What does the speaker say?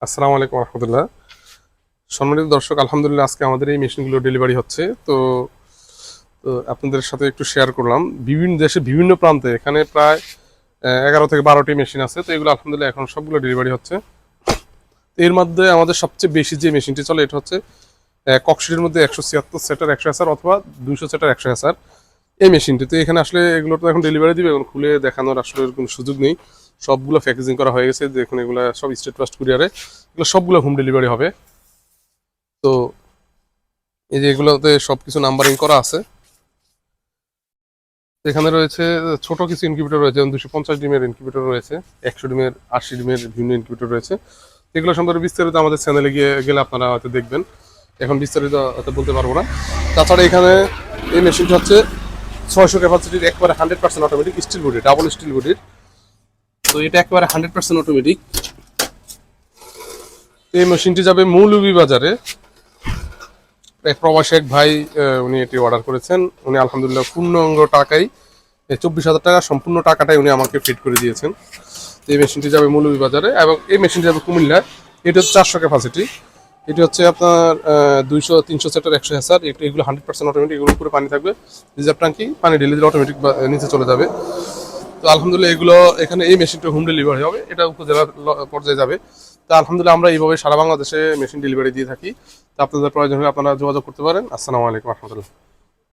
আসসালামু আলাইকুম রহমতুল্লাহ। সম্মানিত দর্শক, আলহামদুলিল্লাহ আজকে আমাদের এই মেশিনগুলো ডেলিভারি হচ্ছে। তো তো আপনাদের সাথে একটু শেয়ার করলাম। বিভিন্ন দেশে বিভিন্ন প্রান্তে এখানে প্রায় 11 থেকে 12টি মেশিন আছে। তো এগুলো আলহামদুলিল্লাহ এখন সবগুলো ডেলিভারি হচ্ছে। তো এর মধ্যে আমাদের সবচেয়ে বেশি যে মেশিনটি চলে এটা হচ্ছে ককশিটের মধ্যে 176 সেটার 100 অথবা 200 সেটার 100 এই মেশিনটি। তো এখানে আসলে এগুলো তো এখন ডেলিভারি দিবে, এখন খুলে দেখানোর আসলে কোনো সুযোগ নেই। সবগুলো প্যাকেজিং করা হয়ে গেছে, দেখুন এগুলো সব স্টেট ফাস্ট কুরিয়ারে, এগুলো সবগুলো হোম ডেলিভারি হবে। তো এই যে এগুলোতে সবকিছু নাম্বারিং করা আছে। এখানে রয়েছে ছোট কিছু ইনকিউবেটর রয়েছে, যেমন 250 ডিমের ইনকিউবেটর রয়েছে, 100 ডিমের, 80 ডিমের বিভিন্ন ইনকিউবেটর রয়েছে। এগুলো সম্পর্কে বিস্তারিত আমাদের চ্যানেলে গেলে আপনারা হয়তো দেখবেন। এখন বিস্তারিত হয়তো বলতে পারবো না। তাছাড়া এখানে এই মেশিনটা হচ্ছে 600 ক্যাপাসিটির, একবারে 100% automatic, steel body, double steel বডির। তো এটা একবারে 100% অটোমেটিক। এই মেশিনটি যাবে মৌলভীবাজারে। এক প্রবাসী এক ভাই উনি এটি অর্ডার করেছেন। উনি আলহামদুলিল্লাহ পূর্ণাঙ্গ টাকাই, 24,000 টাকা সম্পূর্ণ টাকাটাই উনি আমাকে ফিট করে দিয়েছেন। এই মেশিনটি যাবে মৌলভীবাজারে এবং এই মেশিনটি যাবে কুমিল্লায়। এটি হচ্ছে 400 ক্যাপাসিটি। এটি হচ্ছে আপনার 200-300 সেটার 100 এগুলো 100% অটোমেটিক। এগুলোর উপরে পানি থাকবে, রিজার্ভ ট্যাঙ্কি, পানি ঢেলে দিলে অটোমেটিক নিচে চলে যাবে। তো আলহামদুলিল্লাহ এগুলো এখানে এই মেশিনটা হোম ডেলিভারি হবে, এটা উপজেলা পর্যায়ে যাবে। তো আলহামদুলিল্লাহ আমরা এইভাবে সারা বাংলাদেশে মেশিন ডেলিভারি দিয়ে থাকি। তো আপনাদের প্রয়োজন হলে আপনারা যোগাযোগ করতে পারেন। আসসালামু আলাইকুম রহমতুল্লাহ।